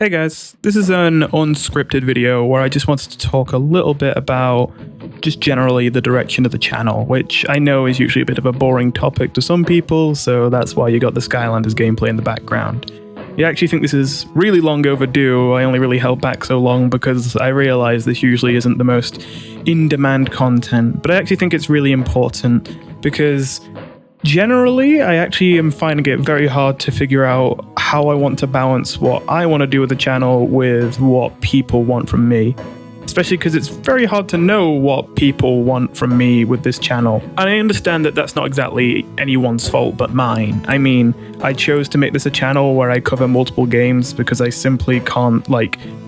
Hey guys, this is an unscripted video where I just wanted to talk a little bit about just generally the direction of the channel, which I know is usually a bit of a boring topic to some people, so that's why you got the Skylanders gameplay in the background. I actually think this is really long overdue. I only really held back so long because I realize this usually isn't the most in-demand content, but I actually think it's really important because generally, I actually am finding it very hard to figure out how I want to balance what I want to do with the channel with what people want from me. Especially because it's very hard to know what people want from me with this channel. And I understand that that's not exactly anyone's fault but mine. I mean, I chose to make this a channel where I cover multiple games because I simply can't,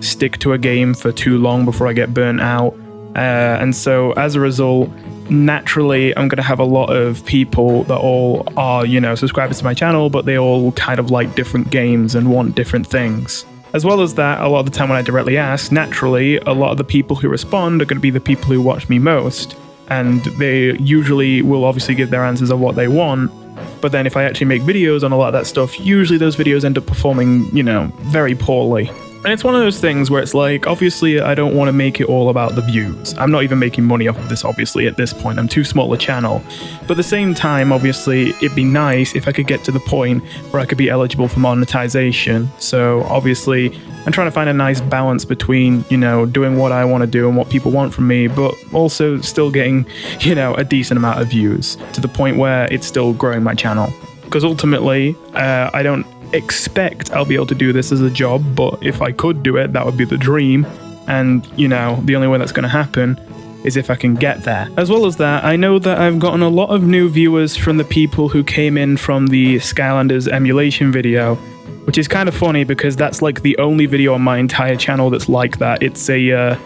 stick to a game for too long before I get burnt out. And so, as a result, naturally, I'm going to have a lot of people that all are, subscribers to my channel, but they all kind of like different games and want different things. As well as that, a lot of the time when I directly ask, naturally, a lot of the people who respond are going to be the people who watch me most. And they usually will obviously give their answers of what they want. But then if I actually make videos on a lot of that stuff, usually those videos end up performing, very poorly. And it's one of those things where it's like, obviously, I don't want to make it all about the views. I'm not even making money off of this, obviously, at this point. I'm too small a channel. But at the same time, obviously, it'd be nice if I could get to the point where I could be eligible for monetization. So, obviously, I'm trying to find a nice balance between, doing what I want to do and what people want from me, but also still getting, a decent amount of views to the point where it's still growing my channel. Because ultimately, I don't expect I'll be able to do this as a job, but if I could do it, that would be the dream. And the only way that's going to happen is if I can get there. As well as that, I know that I've gotten a lot of new viewers from the people who came in from the Skylanders emulation video, which is kind of funny because that's like the only video on my entire channel that's like that. It's a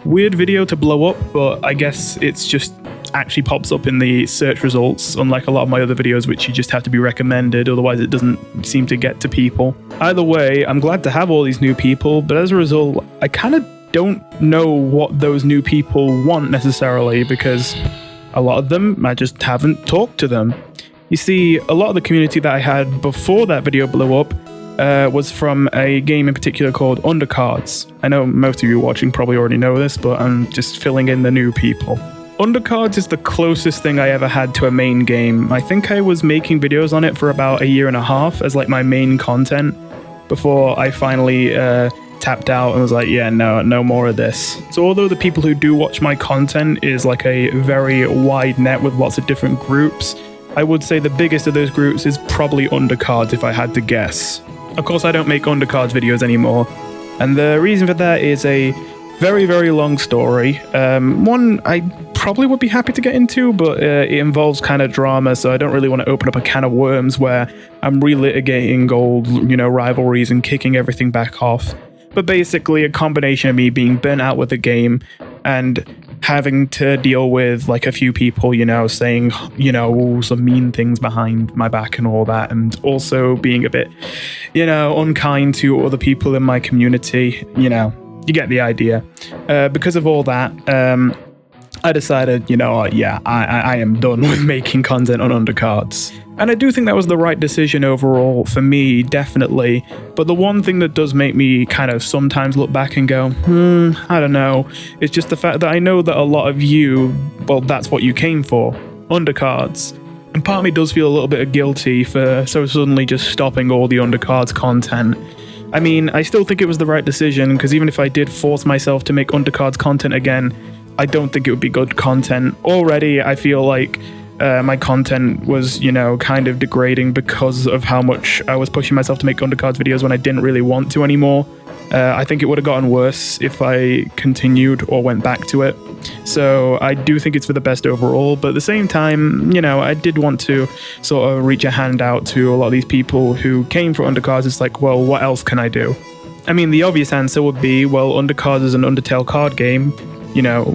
weird video to blow up, but I guess it's just actually pops up in the search results, unlike a lot of my other videos which you just have to be recommended, otherwise it doesn't seem to get to people. Either way, I'm glad to have all these new people, but as a result, I kind of don't know what those new people want necessarily, because a lot of them, I just haven't talked to them. You see, a lot of the community that I had before that video blew up was from a game in particular called Undercards. I know most of you watching probably already know this, but I'm just filling in the new people. Undercards is the closest thing I ever had to a main game. I think I was making videos on it for about a year and a half as like my main content before I finally tapped out and was like, yeah, no more of this. So although the people who do watch my content is like a very wide net with lots of different groups, I would say the biggest of those groups is probably Undercards if I had to guess. Of course, I don't make Undercards videos anymore, and the reason for that is a very, very long story. One I probably would be happy to get into, but it involves kind of drama, so I don't really want to open up a can of worms where I'm relitigating old, rivalries and kicking everything back off. But basically, a combination of me being burnt out with the game and having to deal with like a few people, saying, some mean things behind my back and all that, and also being a bit, unkind to other people in my community, you get the idea. Because of all that, I decided, I am done with making content on Undercards. And I do think that was the right decision overall for me, definitely. But the one thing that does make me kind of sometimes look back and go, I don't know, is just the fact that I know that a lot of you, well, that's what you came for, Undercards. And part of me does feel a little bit guilty for so suddenly just stopping all the Undercards content. I mean, I still think it was the right decision, because even if I did force myself to make Undercards content again, I don't think it would be good content. Already, I feel like my content was, kind of degrading because of how much I was pushing myself to make Undercards videos when I didn't really want to anymore. I think it would have gotten worse if I continued or went back to it. So I do think it's for the best overall, but at the same time, I did want to sort of reach a hand out to a lot of these people who came for Undercards. It's like, well, what else can I do? I mean, the obvious answer would be, well, Undercards is an Undertale card game.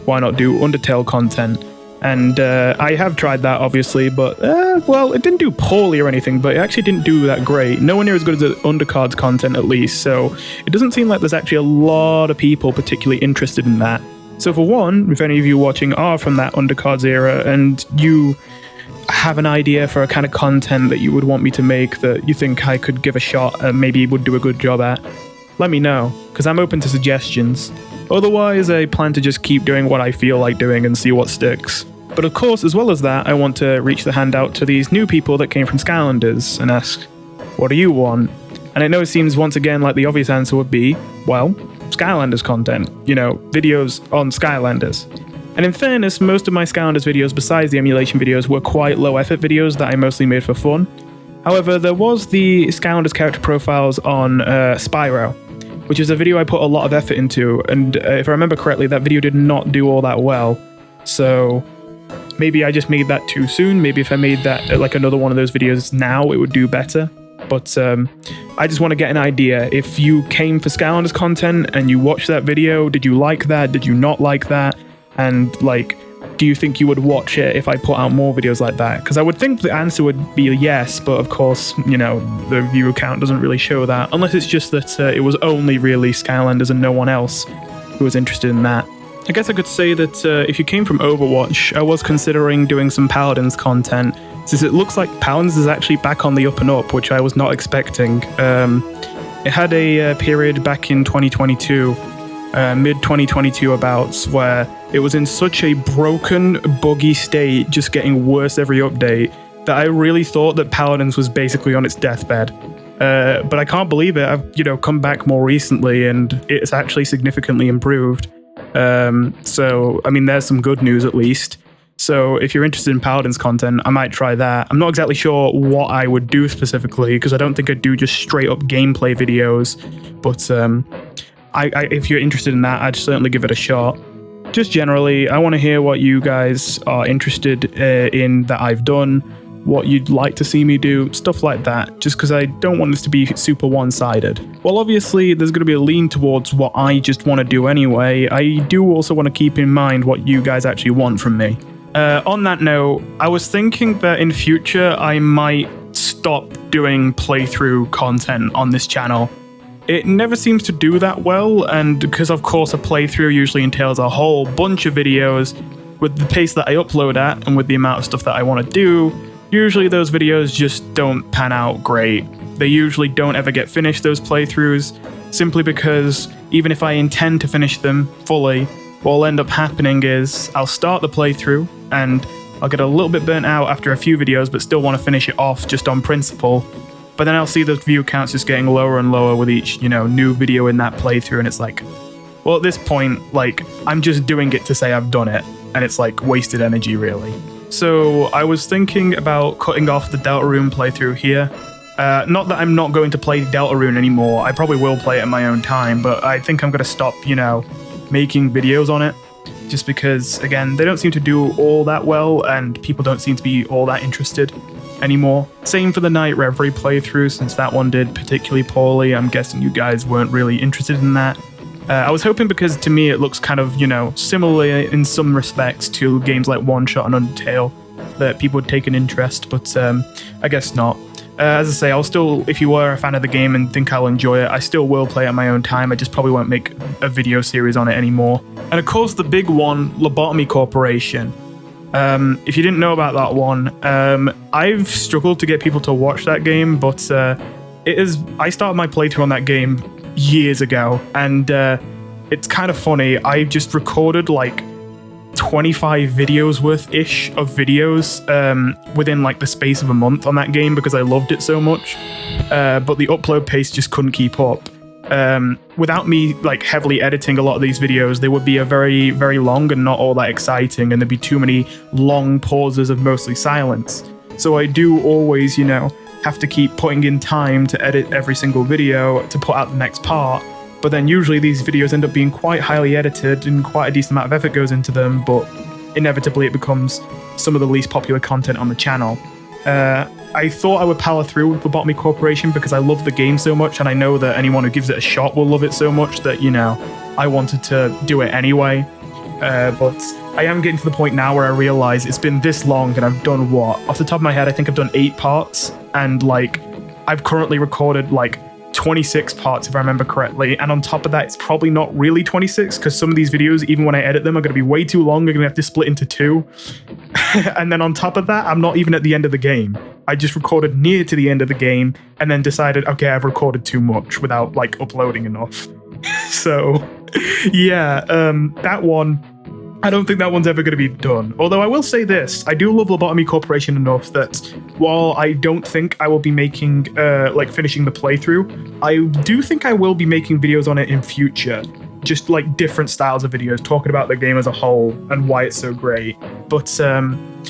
Why not do Undertale content? And I have tried that, obviously, but, it didn't do poorly or anything, but it actually didn't do that great. Nowhere near as good as the Undercards content, at least, so it doesn't seem like there's actually a lot of people particularly interested in that. So for one, if any of you watching are from that Undercards era, and you have an idea for a kind of content that you would want me to make that you think I could give a shot and maybe would do a good job at, let me know, because I'm open to suggestions. Otherwise, I plan to just keep doing what I feel like doing and see what sticks. But of course, as well as that, I want to reach the hand out to these new people that came from Skylanders and ask, what do you want? And I know it seems once again like the obvious answer would be, well, Skylanders content, videos on Skylanders. And in fairness, most of my Skylanders videos besides the emulation videos were quite low effort videos that I mostly made for fun. However, there was the Skylanders character profiles on Spyro, which is a video I put a lot of effort into, and if I remember correctly, that video did not do all that well. So maybe I just made that too soon. Maybe if I made that like another one of those videos now, it would do better. But I just want to get an idea. If you came for Skylanders content and you watched that video, did you like that? Did you not like that? And like, do you think you would watch it if I put out more videos like that? Because I would think the answer would be yes, but of course, the view count doesn't really show that, unless it's just that it was only really Skylanders and no one else who was interested in that. I guess I could say that if you came from Overwatch, I was considering doing some Paladins content, since it looks like Paladins is actually back on the up and up, which I was not expecting. It had a period back in 2022, mid-2022 abouts, where it was in such a broken, buggy state, just getting worse every update, that I really thought that Paladins was basically on its deathbed. But I can't believe it. I've, come back more recently, and it's actually significantly improved. So, I mean, there's some good news at least. So if you're interested in Paladins content, I might try that. I'm not exactly sure what I would do specifically, because I don't think I'd do just straight up gameplay videos. But if you're interested in that, I'd certainly give it a shot. Just generally, I want to hear what you guys are interested in that I've done, what you'd like to see me do, stuff like that, just because I don't want this to be super one-sided. Well, obviously, there's going to be a lean towards what I just want to do anyway. I do also want to keep in mind what you guys actually want from me. On that note, I was thinking that in future, I might stop doing playthrough content on this channel. It never seems to do that well, and because of course a playthrough usually entails a whole bunch of videos, with the pace that I upload at and with the amount of stuff that I want to do, usually those videos just don't pan out great. They usually don't ever get finished, those playthroughs, simply because even if I intend to finish them fully, what'll end up happening is I'll start the playthrough and I'll get a little bit burnt out after a few videos but still want to finish it off just on principle. But then I'll see the view counts just getting lower and lower with each, new video in that playthrough, and it's like, well, at this point, like, I'm just doing it to say I've done it, and it's like wasted energy, really. So I was thinking about cutting off the Deltarune playthrough here. Not that I'm not going to play Deltarune anymore, I probably will play it at my own time, but I think I'm going to stop, making videos on it, just because, again, they don't seem to do all that well, and people don't seem to be all that interested anymore. Same for the Night Reverie playthrough, since that one did particularly poorly. I'm guessing you guys weren't really interested in that. I was hoping, because to me it looks kind of, similar in some respects to games like One Shot and Undertale, that people would take an interest, but I guess not. As I say, I'll still, if you are a fan of the game and think I'll enjoy it, I still will play it at my own time. I just probably won't make a video series on it anymore. And of course the big one, Lobotomy Corporation. If you didn't know about that one, I've struggled to get people to watch that game, but I started my playthrough on that game years ago, and it's kind of funny. I just recorded like 25 videos worth-ish of videos within like the space of a month on that game because I loved it so much, but the upload pace just couldn't keep up. Without me like heavily editing a lot of these videos, they would be a very, very long and not all that exciting, and there'd be too many long pauses of mostly silence. So I do always, have to keep putting in time to edit every single video to put out the next part. But then usually these videos end up being quite highly edited and quite a decent amount of effort goes into them, but inevitably it becomes some of the least popular content on the channel. I thought I would power through with Lobotomy Corporation because I love the game so much, and I know that anyone who gives it a shot will love it so much that, I wanted to do it anyway. But I am getting to the point now where I realize it's been this long and I've done what? Off the top of my head, I think I've done 8 parts, and like I've currently recorded like 26 parts if I remember correctly, and on top of that it's probably not really 26 because some of these videos, even when I edit them, are going to be way too long. I'm going to have to split into 2. And then on top of that, I'm not even at the end of the game. I just recorded near to the end of the game and then decided, okay, I've recorded too much without like uploading enough. So yeah, that one, I don't think that one's ever going to be done. Although I will say this, I do love Lobotomy Corporation enough that while I don't think I will be making, like finishing the playthrough, I do think I will be making videos on it in future. Just like different styles of videos, talking about the game as a whole and why it's so great. But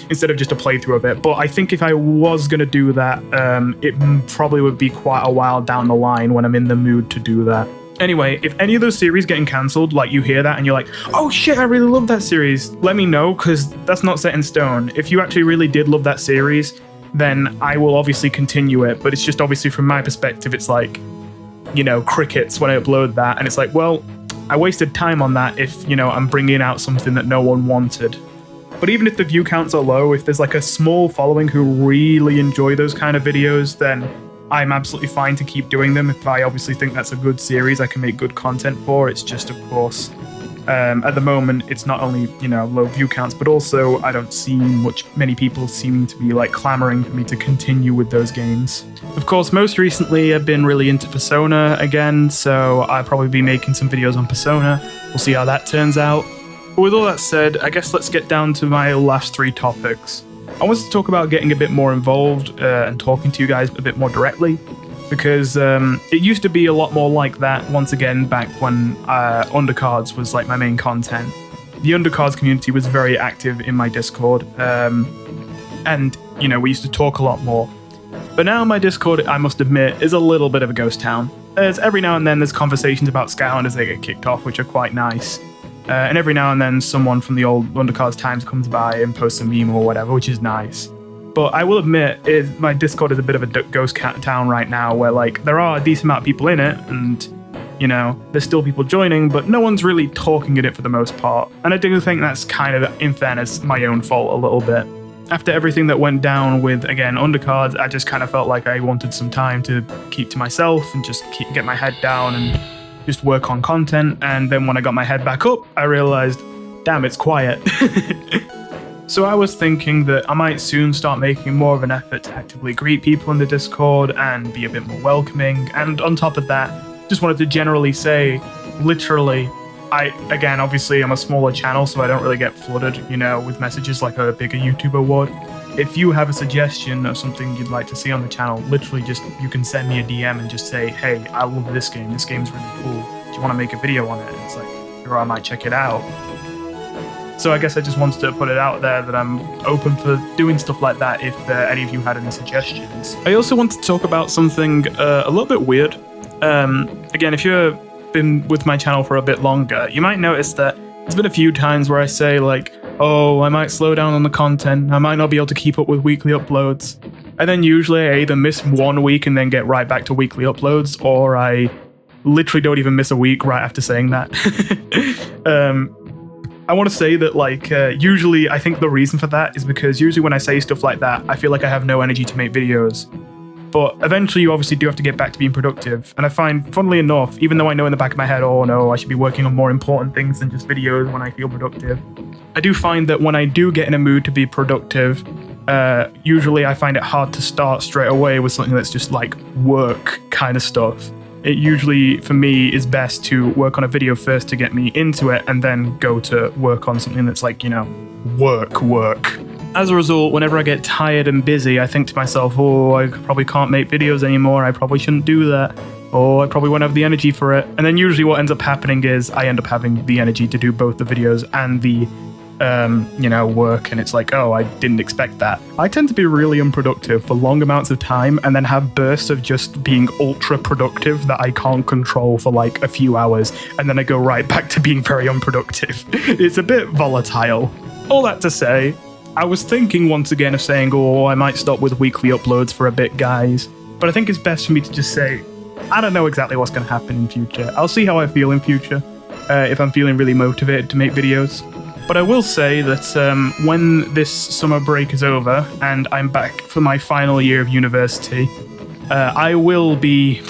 instead of just a playthrough of it. But I think if I was going to do that, it probably would be quite a while down the line when I'm in the mood to do that. Anyway, if any of those series getting cancelled, like you hear that and you're like, oh shit, I really love that series, let me know, because that's not set in stone. If you actually really did love that series, then I will obviously continue it, but it's just obviously from my perspective, it's like, you know, crickets when I upload that, and it's like, well, I wasted time on that if, you know, I'm bringing out something that no one wanted. But even if the view counts are low, if there's like a small following who really enjoy those kind of videos, then I'm absolutely fine to keep doing them. If I obviously think that's a good series I can make good content for. It's just, of course, at the moment, it's not only, you know, low view counts, but also I don't see many people seeming to be like clamoring for me to continue with those games. Of course, most recently I've been really into Persona again, so I'll probably be making some videos on Persona. We'll see how that turns out. But with all that said, I guess let's get down to my last 3 topics. I wanted to talk about getting a bit more involved and talking to you guys a bit more directly, because it used to be a lot more like that once again back when Undercards was like my main content. The Undercards community was very active in my Discord, and you know, we used to talk a lot more. But now my Discord, I must admit, is a little bit of a ghost town. Every now and then there's conversations about Skylanders that get kicked off, which are quite nice. And every now and then someone from the old Undercards times comes by and posts a meme or whatever, which is nice. But I will admit, my Discord is a bit of a ghost town right now, where like there are a decent amount of people in it, and you know, there's still people joining, but no one's really talking in it for the most part. And I do think that's kind of, in fairness, my own fault a little bit. After everything that went down with, again, Undercards, I just kind of felt like I wanted some time to keep to myself and just get my head down and just work on content. And then when I got my head back up, I realized, damn, it's quiet. So I was thinking that I might soon start making more of an effort to actively greet people in the Discord and be a bit more welcoming. And on top of that, just wanted to generally say, literally, again, obviously I'm a smaller channel, so I don't really get flooded, you know, with messages like a bigger YouTuber would. If you have a suggestion of something you'd like to see on the channel, literally just, you can send me a DM and just say, hey, I love this game. This game's really cool. Do you want to make a video on it? And it's like, or I might check it out. So I guess I just wanted to put it out there that I'm open for doing stuff like that if any of you had any suggestions. I also want to talk about something a little bit weird. Again, if you've been with my channel for a bit longer, you might notice that there's been a few times where I say like, oh, I might slow down on the content, I might not be able to keep up with weekly uploads. And then usually I either miss 1 week and then get right back to weekly uploads, or I literally don't even miss a week right after saying that. I want to say that like, usually I think the reason for that is because usually when I say stuff like that, I feel like I have no energy to make videos. But eventually you obviously do have to get back to being productive. And I find, funnily enough, even though I know in the back of my head, oh no, I should be working on more important things than just videos when I feel productive, I do find that when I do get in a mood to be productive, usually I find it hard to start straight away with something that's just like work kind of stuff. It usually, for me, is best to work on a video first to get me into it and then go to work on something that's like, you know, work. As a result, whenever I get tired and busy, I think to myself, oh, I probably can't make videos anymore. I probably shouldn't do that. Oh, I probably won't have the energy for it. And then usually what ends up happening is I end up having the energy to do both the videos and the you know, work, and it's like, oh, I didn't expect that. I tend to be really unproductive for long amounts of time and then have bursts of just being ultra productive that I can't control for like a few hours, and then I go right back to being very unproductive. It's a bit volatile. All that to say, I was thinking once again of saying, oh, I might stop with weekly uploads for a bit, guys, but I think it's best for me to just say, I don't know exactly what's going to happen in future. I'll see how I feel in future, if I'm feeling really motivated to make videos. But I will say that when this summer break is over and I'm back for my final year of university, I will be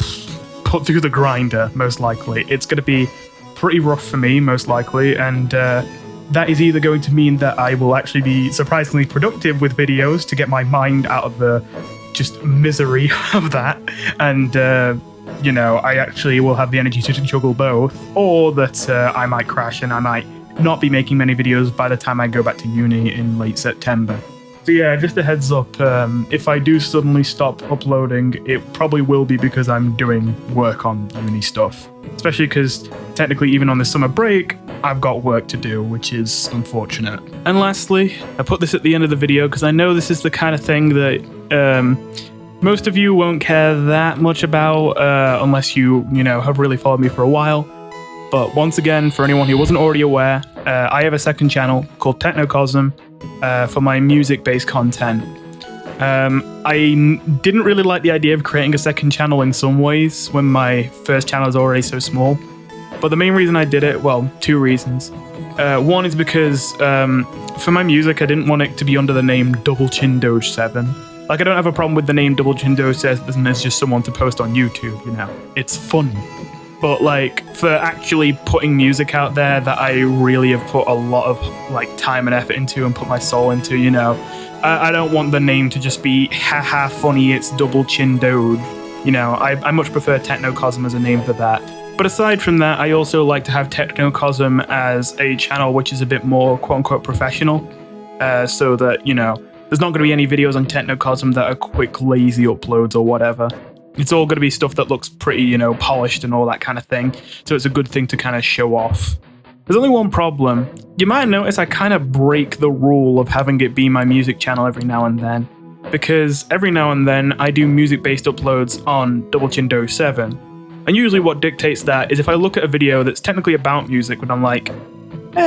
put through the grinder, most likely. It's going to be pretty rough for me, most likely, and that is either going to mean that I will actually be surprisingly productive with videos to get my mind out of the just misery of that, and I actually will have the energy to juggle both, or that I might crash and I might not be making many videos by the time I go back to uni in late September. So yeah, just a heads up, if I do suddenly stop uploading, it probably will be because I'm doing work on uni stuff. Especially because technically even on this summer break, I've got work to do, which is unfortunate. And lastly, I put this at the end of the video because I know this is the kind of thing that most of you won't care that much about unless you have really followed me for a while. But once again, for anyone who wasn't already aware, I have a second channel called Technocosm for my music-based content. I didn't really like the idea of creating a second channel in some ways when my first channel is already so small. But the main reason I did it, well, two reasons. One is because for my music, I didn't want it to be under the name Double Chin Doge 7. Like, I don't have a problem with the name Double Chin Doge 7 as just someone to post on YouTube, It's fun. But like, for actually putting music out there that I really have put a lot of time and effort into and put my soul into, I don't want the name to just be haha funny, it's Double Chin Doge. I much prefer Technocosm as a name for that. But aside from that, I also like to have Technocosm as a channel which is a bit more quote-unquote professional, so that, there's not going to be any videos on Technocosm that are quick, lazy uploads or whatever. It's all going to be stuff that looks pretty, polished and all that kind of thing, so it's a good thing to kind of show off. There's only one problem. You might notice I kind of break the rule of having it be my music channel every now and then, because every now and then I do music-based uploads on Double Chin Doge 7. And usually what dictates that is if I look at a video that's technically about music, but I'm like,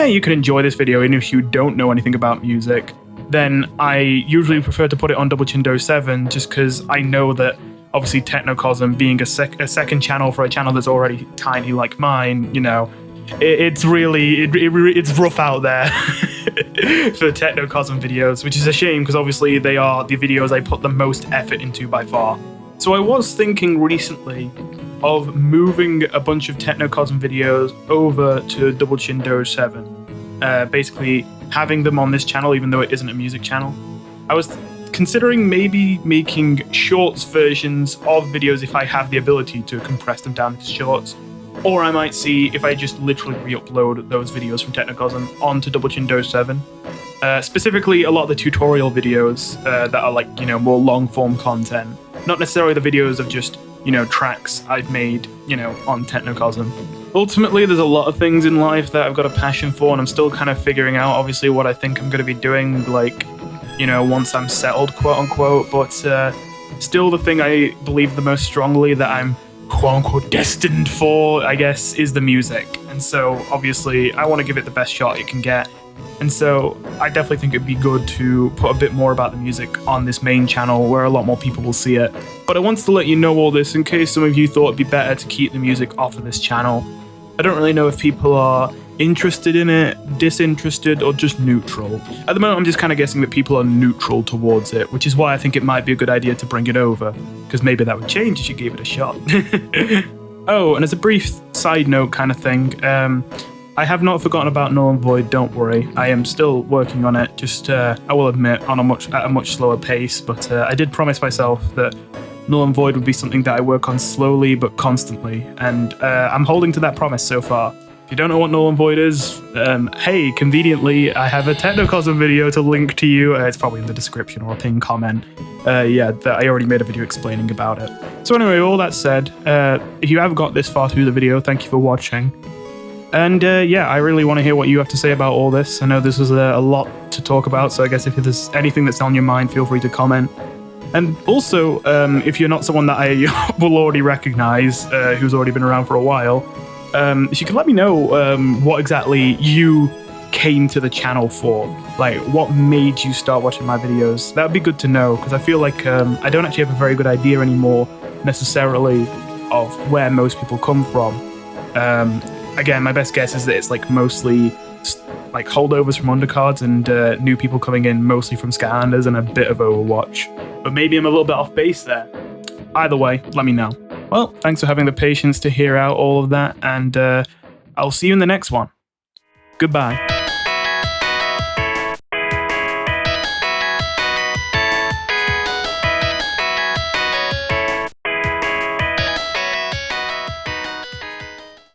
you can enjoy this video even if you don't know anything about music, then I usually prefer to put it on Double Chin Doge 7 just because I know that obviously Technocosm being a second channel for a channel that's already tiny like mine, it's really, it's rough out there for Technocosm videos, which is a shame because obviously they are the videos I put the most effort into by far. So I was thinking recently of moving a bunch of Technocosm videos over to Double Chin Doge 7. Basically having them on this channel even though it isn't a music channel. I was considering maybe making shorts versions of videos if I have the ability to compress them down into shorts. Or I might see if I just literally re-upload those videos from Technocosm onto Double Chin Doge 7. Specifically, a lot of the tutorial videos that are more long-form content. Not necessarily the videos of just, tracks I've made, on Technocosm. Ultimately, there's a lot of things in life that I've got a passion for, and I'm still kind of figuring out, obviously, what I think I'm going to be doing, once I'm settled, quote-unquote. But still, the thing I believe the most strongly that I'm quote-unquote destined for, I guess, is the music. And so, obviously, I want to give it the best shot it can get. And so, I definitely think it'd be good to put a bit more about the music on this main channel where a lot more people will see it. But I wanted to let you know all this in case some of you thought it'd be better to keep the music off of this channel. I don't really know if people are interested in it, disinterested, or just neutral. At the moment, I'm just kind of guessing that people are neutral towards it, which is why I think it might be a good idea to bring it over, because maybe that would change if you gave it a shot. Oh, and as a brief side note kind of thing, I have not forgotten about Null and Void, don't worry. I am still working on it, just, I will admit, at a much slower pace, but I did promise myself that Null and Void would be something that I work on slowly but constantly, and I'm holding to that promise so far. If you don't know what Null and Void is, hey, conveniently, I have a Technocosm video to link to you. It's probably in the description or a pinned comment. I already made a video explaining about it. So anyway, all that said, if you have got this far through the video, thank you for watching. And I really want to hear what you have to say about all this. I know this was a lot to talk about, so I guess if there's anything that's on your mind, feel free to comment. And also, if you're not someone that I will already recognize, who's already been around for a while, if you could let me know what exactly you came to the channel for, like what made you start watching my videos. That would be good to know, because I feel like I don't actually have a very good idea anymore necessarily of where most people come from. Again, my best guess is that it's like mostly like holdovers from undercards and new people coming in mostly from Skylanders and a bit of Overwatch. But maybe I'm a little bit off base there. Either way, let me know. Well, thanks for having the patience to hear out all of that, and I'll see you in the next one. Goodbye.